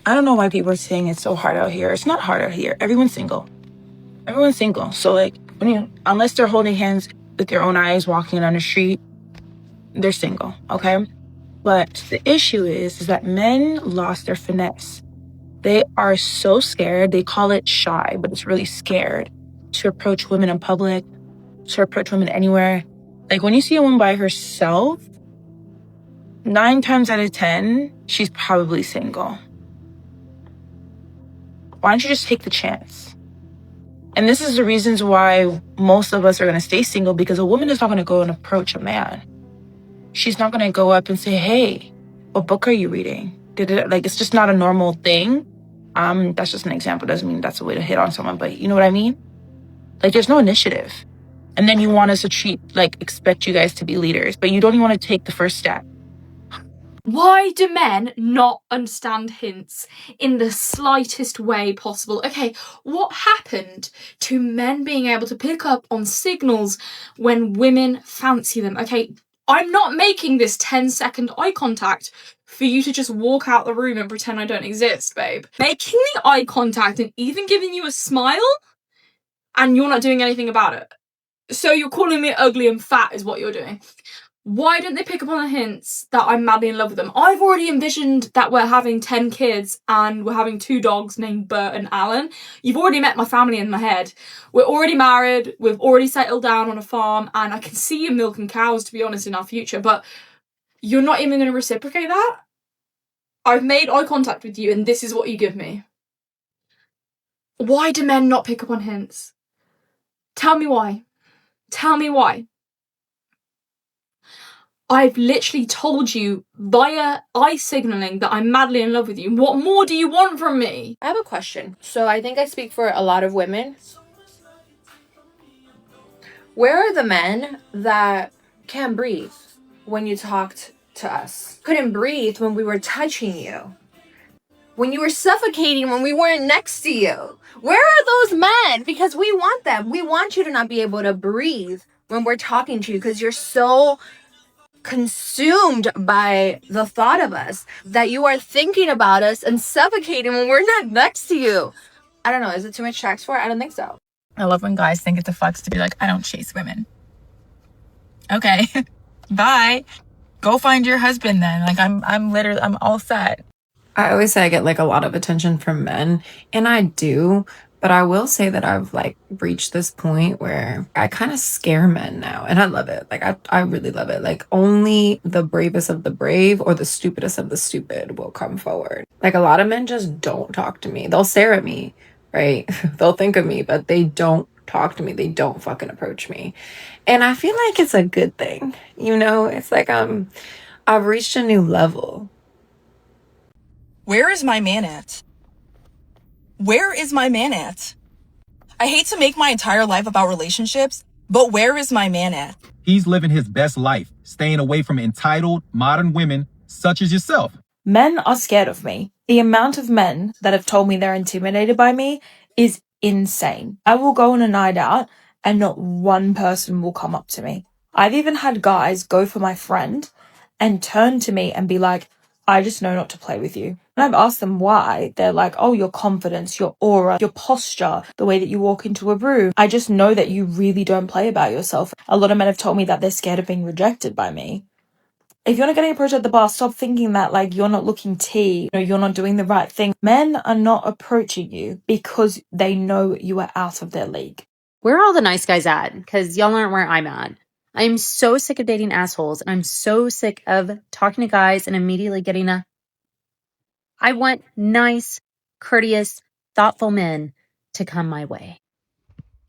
I don't know why people are saying it's so hard out here. It's not hard out here. Everyone's single. Everyone's single. So like, unless they're holding hands with their own eyes walking down the street, they're single, okay? But the issue is that men lost their finesse. They are so scared. They call it shy, but it's really scared to approach women in public, to approach women anywhere. Like when you see a woman by herself, 9 times out of 10, she's probably single. Why don't you just take the chance? And this is the reasons why most of us are going to stay single, because a woman is not going to go and approach a man. She's not going to go up and say, hey, what book are you reading? Like, it's just not a normal thing. That's just an example. Doesn't mean that's a way to hit on someone, but you know what I mean? Like, there's no initiative. And then you want us to expect you guys to be leaders, but you don't even want to take the first step. Why do men not understand hints in the slightest way possible? Okay, what happened to men being able to pick up on signals when women fancy them? Okay, I'm not making this 10-second eye contact for you to just walk out the room and pretend I don't exist, babe. Making the eye contact and even giving you a smile, and you're not doing anything about it. So you're calling me ugly and fat is what you're doing. Why didn't they pick up on the hints that I'm madly in love with them? I've already envisioned that we're having 10 kids and we're having 2 dogs named Bert and Alan. You've already met my family in my head. We're already married. We've already settled down on a farm, and I can see you milking cows, to be honest, in our future, but you're not even going to reciprocate that? I've made eye contact with you and this is what you give me. Why do men not pick up on hints? Tell me why. Tell me why. I've literally told you via eye signaling that I'm madly in love with you. What more do you want from me? I have a question. So I think I speak for a lot of women. Where are the men that can't breathe when you talked to us? Couldn't breathe when we were touching you? When you were suffocating when we weren't next to you? Where are those men? Because we want them. We want you to not be able to breathe when we're talking to you, because you're so consumed by the thought of us that you are thinking about us and suffocating when we're not next to you. I don't know. Is it too much tracks for it? I don't think so. I love when guys think it's a flex to be like, I don't chase women. Okay, bye. Go find your husband then. Like I'm all set. I always say I get like a lot of attention from men, and I do, but I will say that I've like reached this point where I kind of scare men now, and I love it. Like I really love it. Like only the bravest of the brave or the stupidest of the stupid will come forward. Like a lot of men just don't talk to me. They'll stare at me, right? They'll think of me, but they don't talk to me. They don't fucking approach me. And I feel like it's a good thing. You know, it's like I've reached a new level. Where is my man at? Where is my man at? I hate to make my entire life about relationships, but where is my man at? He's living his best life, staying away from entitled, modern women such as yourself. Men are scared of me. The amount of men that have told me they're intimidated by me is insane. I will go on a night out and not one person will come up to me. I've even had guys go for my friend and turn to me and be like, I just know not to play with you. And I've asked them why. They're like, oh, your confidence, your aura, your posture, the way that you walk into a room. I just know that you really don't play about yourself. A lot of men have told me that they're scared of being rejected by me. If you're not getting approached at the bar, stop thinking that like you're not looking tea, you're not doing the right thing. Men are not approaching you because they know you are out of their league. Where are all the nice guys at? Because y'all aren't where I'm at. I'm so sick of dating assholes, and I'm so sick of talking to guys and immediately getting I want nice, courteous, thoughtful men to come my way.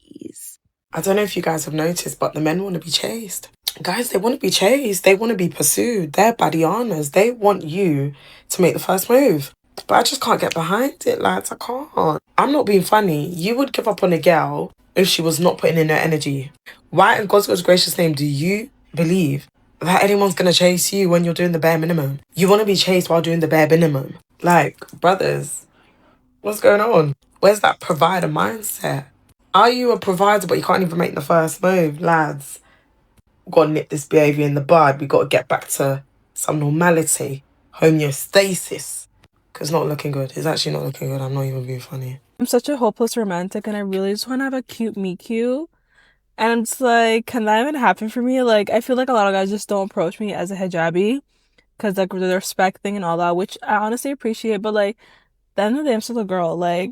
Please. I don't know if you guys have noticed, but the men want to be chased. Guys, they want to be chased. They want to be pursued. They're badianas. They want you to make the first move. But I just can't get behind it, lads. I can't. I'm not being funny. You would give up on a girl if she was not putting in her energy. Why in God's gracious name do you believe that anyone's going to chase you when you're doing the bare minimum? You want to be chased while doing the bare minimum. Like, brothers, what's going on? Where's that provider mindset? Are you a provider but you can't even make the first move? Lads, we've got to nip this behaviour in the bud. We've got to get back to some normality, homeostasis. Because not looking good. It's actually not looking good. I'm not even being funny. I'm such a hopeless romantic and I really just want to have a cute meet cute. And I'm just like, can that even happen for me? Like, I feel like a lot of guys just don't approach me as a hijabi because, like, the respect thing and all that, which I honestly appreciate. But, like, at the end of the day, I'm still a girl. Like,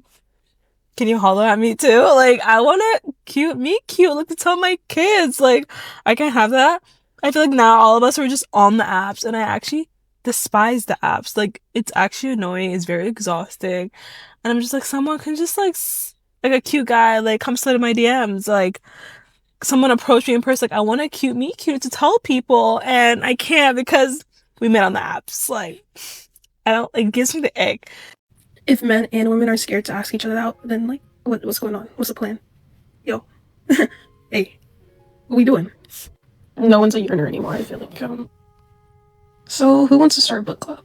can you holler at me too? Like, I want to cute, meet cute, like to tell my kids. Like, I can't have that. I feel like now all of us are just on the apps, and I actually despise the apps. Like, it's actually annoying. It's very exhausting. And I'm just like, someone can just, like a cute guy, like, come slide in my DMs. Like, someone approached me in person, like, I want a cute meet cute to tell people, and I can't because we met on the apps. Like, I don't, it gives me the ick. If men and women are scared to ask each other out, then, like, what's going on? What's the plan? Yo. Hey, what we doing? No one's a yearner anymore, I feel like. So who wants to start a book club?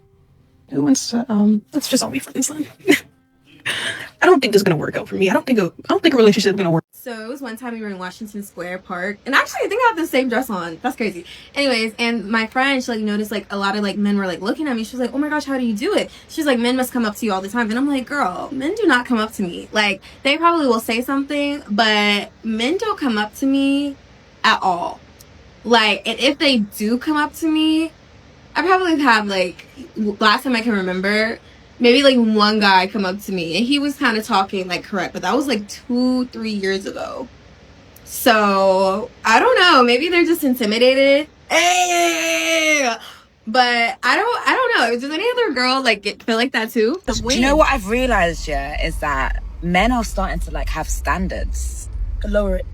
Who wants to, let's just all be friends then. I don't think this is gonna work out for me. I don't think a relationship is gonna work. So it was one time we were in Washington Square Park, and actually I think I have the same dress on. That's crazy. Anyways, and my friend, she like noticed like a lot of like men were like looking at me. She was like, "Oh my gosh, how do you do it?" She's like, "Men must come up to you all the time." And I'm like, "Girl, men do not come up to me. Like they probably will say something, but men don't come up to me at all. Like, and if they do come up to me, I probably have like last time I can remember, maybe like one guy come up to me and he was kind of talking like correct, but that was like 2-3 years ago. So I don't know, maybe they're just intimidated. Hey! But I don't know. Does any other girl like feel like that too? Do you know what I've realized, yeah, is that men are starting to like have standards. Lower it.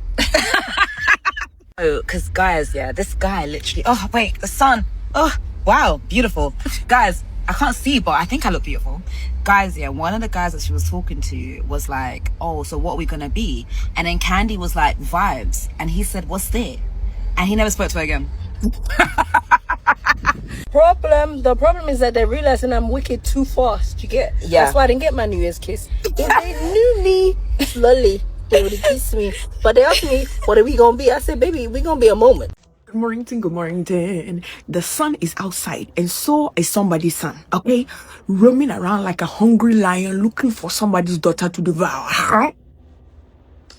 Oh, because guys, yeah, this guy literally, oh wait, the sun, oh wow, beautiful. Guys, I can't see, but I think I look beautiful. Guys, yeah, one of the guys that she was talking to was like, oh, so what are we gonna be? And then Candy was like, vibes. And he said, what's there? And he never spoke to her again. The problem is that they're realizing I'm wicked too fast. You get? Yeah. That's why I didn't get my New Year's kiss. If they knew me slowly, they would have kissed me. But they asked me, what are we gonna be? I said, baby, we're gonna be a moment. Good morning. The sun is outside, and so is somebody's son, okay? Roaming around like a hungry lion looking for somebody's daughter to devour.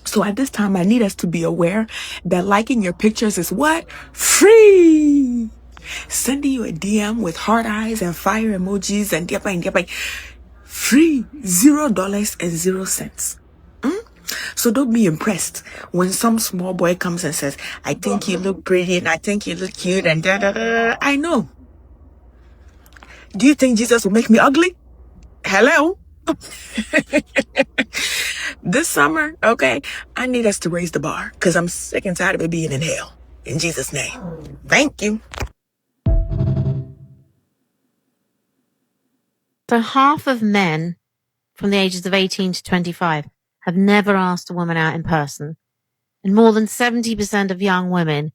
So at this time, I need us to be aware that liking your pictures is what? Free! Sending you a DM with heart eyes and fire emojis and diapa. Free. $0.00. So don't be impressed when some small boy comes and says, I think you look pretty and I think you look cute and da-da-da. I know. Do you think Jesus will make me ugly? Hello? This summer, okay, I need us to raise the bar because I'm sick and tired of it being in hell. In Jesus' name. Thank you. So half of men from the ages of 18 to 25 have never asked a woman out in person. And more than 70% of young women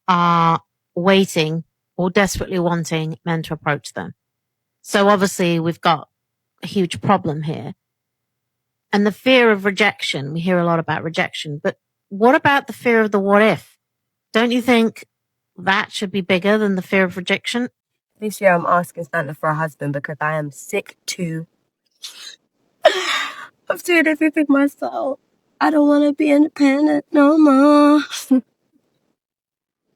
are waiting or desperately wanting men to approach them. So obviously we've got a huge problem here. And the fear of rejection, we hear a lot about rejection, but what about the fear of the what if? Don't you think that should be bigger than the fear of rejection? This year I'm asking Santa for a husband because I am sick of doing everything myself. I don't want to be independent no more.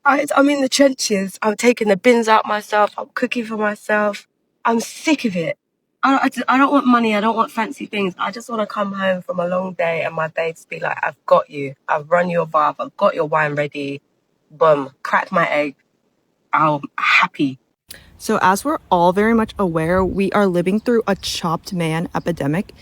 I'm in the trenches. I'm taking the bins out myself. I'm cooking for myself. I'm sick of it. I don't want money. I don't want fancy things. I just want to come home from a long day and my babes be like, I've got you. I've run your bath. I've got your wine ready. Boom. Crack my egg. I'm happy. So as we're all very much aware, we are living through a chopped man epidemic,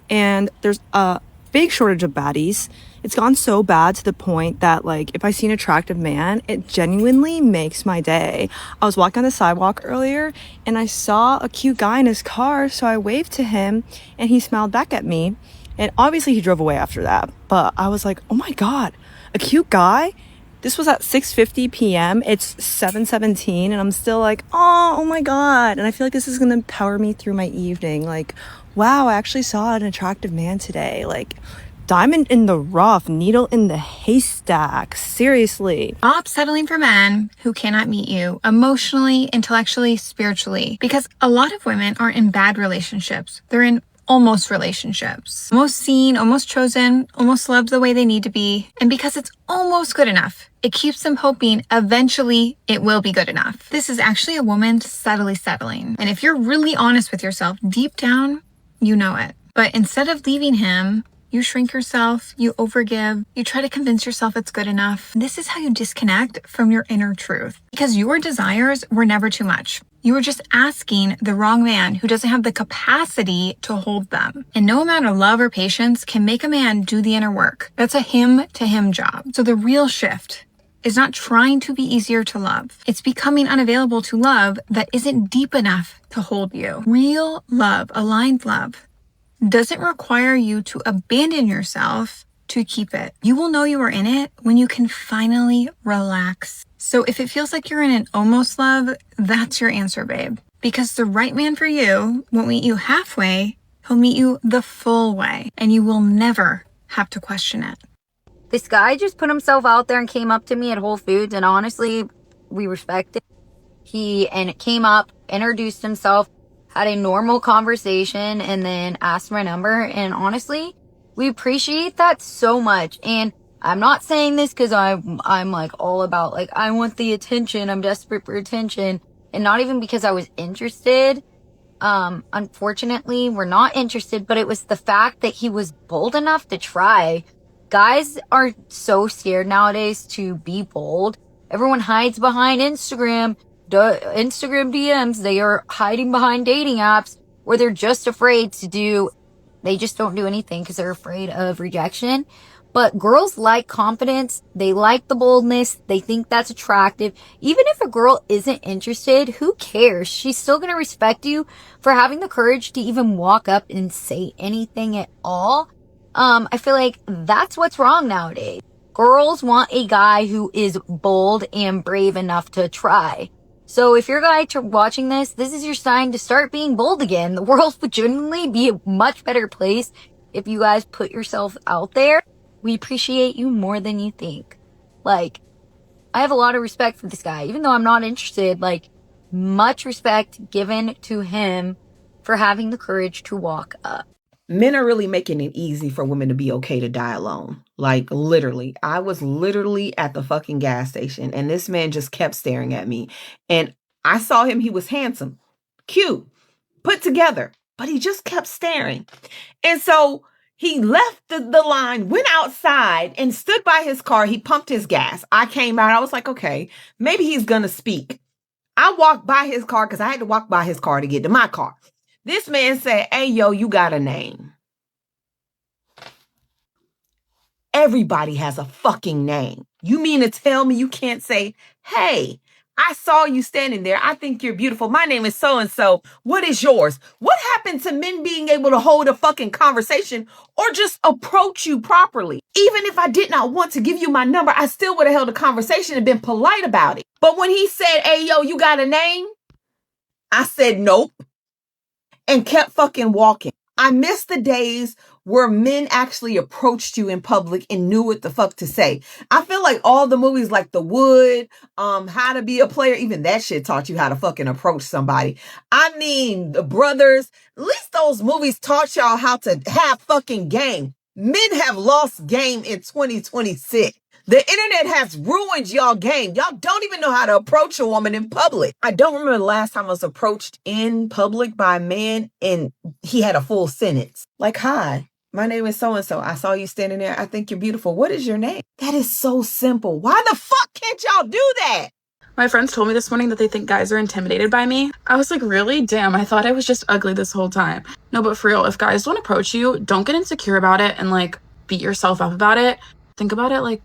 and there's a big shortage of baddies. It's gone so bad to the point that, like, if I see an attractive man, it genuinely makes my day. I was walking on the sidewalk earlier and I saw a cute guy in his car, so I waved to him and he smiled back at me. And obviously he drove away after that. But I was like, oh my God, a cute guy? This was at 6:50 p.m. It's 7:17 and I'm still like, oh my God. And I feel like this is going to power me through my evening. Like, wow, I actually saw an attractive man today. Like, diamond in the rough, needle in the haystack. Seriously. Stop settling for men who cannot meet you emotionally, intellectually, spiritually. Because a lot of women aren't in bad relationships. They're in almost relationships. Almost seen, almost chosen, almost loved the way they need to be. And because it's almost good enough, it keeps them hoping eventually it will be good enough. This is actually a woman subtly settling. And if you're really honest with yourself, deep down, you know it. But instead of leaving him, you shrink yourself, you overgive, you try to convince yourself it's good enough. This is how you disconnect from your inner truth. Because your desires were never too much. You were just asking the wrong man who doesn't have the capacity to hold them. And no amount of love or patience can make a man do the inner work. That's a him-to-him job. So the real shift is not trying to be easier to love. It's becoming unavailable to love that isn't deep enough to hold you. Real love, aligned love, doesn't require you to abandon yourself to keep it. You will know you are in it when you can finally relax. So if it feels like you're in an almost love, that's your answer, babe. Because the right man for you won't meet you halfway, he'll meet you the full way, and you will never have to question it. This guy just put himself out there and came up to me at Whole Foods, and honestly, we respect it. He came up, introduced himself, had a normal conversation, and then asked my number. And honestly, we appreciate that so much. And I'm not saying this because I'm like all about like, I want the attention. I'm desperate for attention. And not even because I was interested. Unfortunately, we're not interested, but it was the fact that he was bold enough to try. Guys are so scared nowadays to be bold. Everyone hides behind Instagram DMs. They are hiding behind dating apps, or they're just afraid they just don't do anything because they're afraid of rejection. But girls like confidence. They like the boldness. They think that's attractive. Even if a girl isn't interested, who cares? She's still going to respect you for having the courage to even walk up and say anything at all. I feel like that's what's wrong nowadays. Girls want a guy who is bold and brave enough to try. So if you're a guy watching this is your sign to start being bold again. The world would genuinely be a much better place if you guys put yourself out there. We appreciate you more than you think. Like, I have a lot of respect for this guy, even though I'm not interested. Like, much respect given to him for having the courage to walk up. Men are really making it easy for women to be okay to die alone. Like, literally. I was literally at the fucking gas station, and this man just kept staring at me. And I saw him. He was handsome, cute, put together, but he just kept staring. And so he left the line, went outside, and stood by his car. He pumped his gas. I came out. I was like, okay, maybe he's going to speak. I walked by his car because I had to walk by his car to get to my car. This man said, hey, yo, you got a name. Everybody has a fucking name. You mean to tell me you can't say, hey, I saw you standing there. I think you're beautiful. My name is so-and-so. What is yours? What happened to men being able to hold a fucking conversation or just approach you properly? Even if I did not want to give you my number, I still would have held a conversation and been polite about it. But when he said, hey, yo, you got a name? I said, nope. And kept fucking walking. I miss the days where men actually approached you in public and knew what the fuck to say. I feel like all the movies like The Wood, How to Be a Player, even that shit taught you how to fucking approach somebody. I mean, The Brothers, at least those movies taught y'all how to have fucking game. Men have lost game in 2026. The internet has ruined y'all game. Y'all don't even know how to approach a woman in public. I don't remember the last time I was approached in public by a man and he had a full sentence. Like, hi, my name is so-and-so. I saw you standing there. I think you're beautiful. What is your name? That is so simple. Why the fuck can't y'all do that? My friends told me this morning that they think guys are intimidated by me. I was like, really? Damn, I thought I was just ugly this whole time. No, but for real, if guys don't approach you, don't get insecure about it and like beat yourself up about it. Think about it like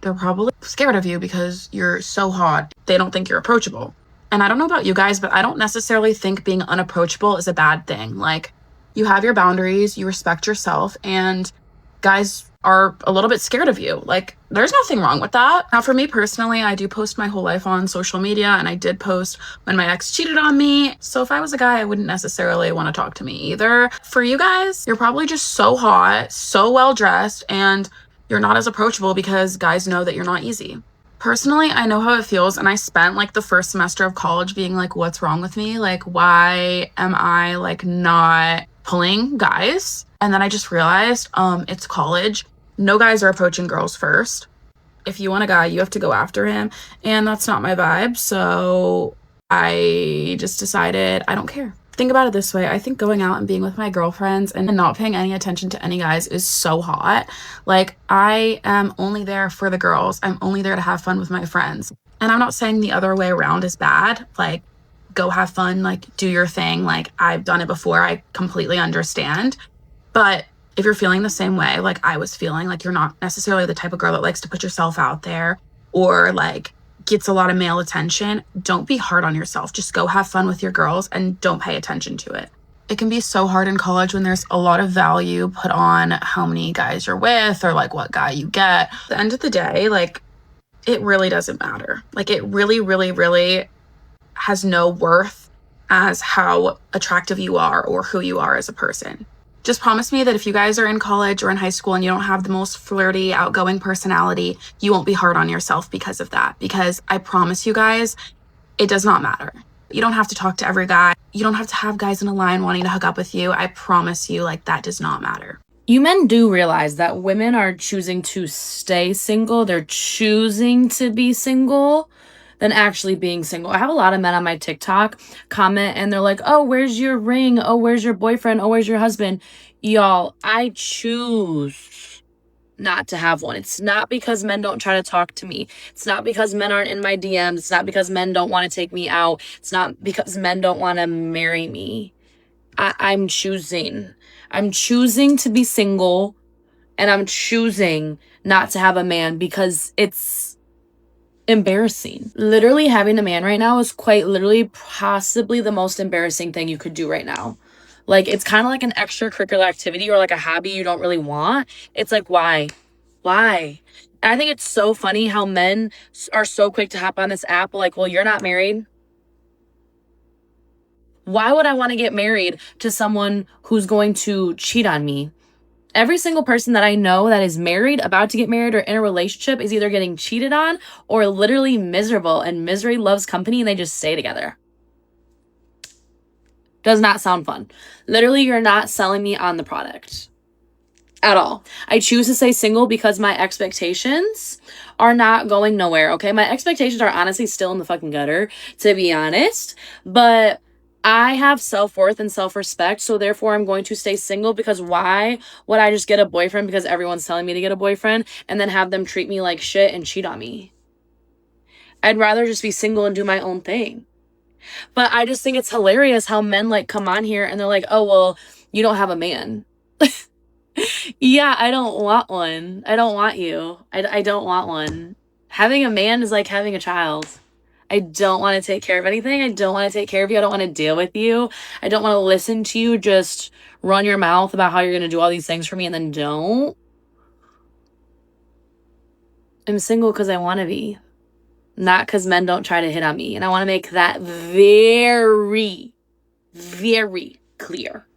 they're probably scared of you because you're so hot. They don't think you're approachable. And I don't know about you guys, but I don't necessarily think being unapproachable is a bad thing. Like, you have your boundaries, you respect yourself, and guys are a little bit scared of you. Like, there's nothing wrong with that. Now, for me personally, I do post my whole life on social media, and I did post when my ex cheated on me. So if I was a guy, I wouldn't necessarily want to talk to me either. For you guys, you're probably just so hot, so well dressed, and you're not as approachable because guys know that you're not easy. Personally, I know how it feels, and I spent like the first semester of college being like, what's wrong with me? Like, why am I like not pulling guys? And then I just realized it's college. No guys are approaching girls first. If you want a guy, you have to go after him, and that's not my vibe. So I just decided I don't care. Think about it this way. I think going out and being with my girlfriends and not paying any attention to any guys is so hot. Like, I am only there for the girls. I'm only there to have fun with my friends. And I'm not saying the other way around is bad. Like, go have fun, like, do your thing. Like, I've done it before. I completely understand. But if you're feeling the same way, like I was feeling, like you're not necessarily the type of girl that likes to put yourself out there or like gets a lot of male attention, don't be hard on yourself. Just go have fun with your girls and don't pay attention to it. It can be so hard in college when there's a lot of value put on how many guys you're with or like what guy you get. At the end of the day, like it really doesn't matter. Like it really, really, really has no worth as how attractive you are or who you are as a person. Just promise me that if you guys are in college or in high school and you don't have the most flirty, outgoing personality, you won't be hard on yourself because of that. Because I promise you guys, it does not matter. You don't have to talk to every guy. You don't have to have guys in a line wanting to hook up with you. I promise you, like, that does not matter. You men do realize that women are choosing to stay single. They're choosing to be single than actually being single. I have a lot of men on my TikTok comment and they're like, oh, where's your ring? Oh, where's your boyfriend? Oh, where's your husband? Y'all, I choose not to have one. It's not because men don't try to talk to me. It's not because men aren't in my DMs. It's not because men don't want to take me out. It's not because men don't want to marry me. I'm choosing. I'm choosing to be single, and I'm choosing not to have a man because it's embarrassing. Literally having a man right now is quite literally possibly the most embarrassing thing you could do right now. Like, it's kind of like an extracurricular activity or like a hobby you don't really want. It's like, why? And I think it's so funny how men are so quick to hop on this app like, well, you're not married. Why would I want to get married to someone who's going to cheat on me? Every single person that I know that is married, about to get married, or in a relationship is either getting cheated on or literally miserable, and misery loves company and they just stay together. Does not sound fun. Literally, you're not selling me on the product at all. I choose to stay single because my expectations are not going nowhere, okay? My expectations are honestly still in the fucking gutter, to be honest, but I have self-worth and self-respect, so therefore I'm going to stay single because why would I just get a boyfriend because everyone's telling me to get a boyfriend and then have them treat me like shit and cheat on me? I'd rather just be single and do my own thing. But I just think it's hilarious how men like come on here and they're like, oh, well, you don't have a man. Yeah, I don't want one. I don't want you. I don't want one. Having a man is like having a child. I don't want to take care of anything. I don't want to take care of you. I don't want to deal with you. I don't want to listen to you just run your mouth about how you're going to do all these things for me and then don't. I'm single because I want to be. Not because men don't try to hit on me. And I want to make that very, very clear.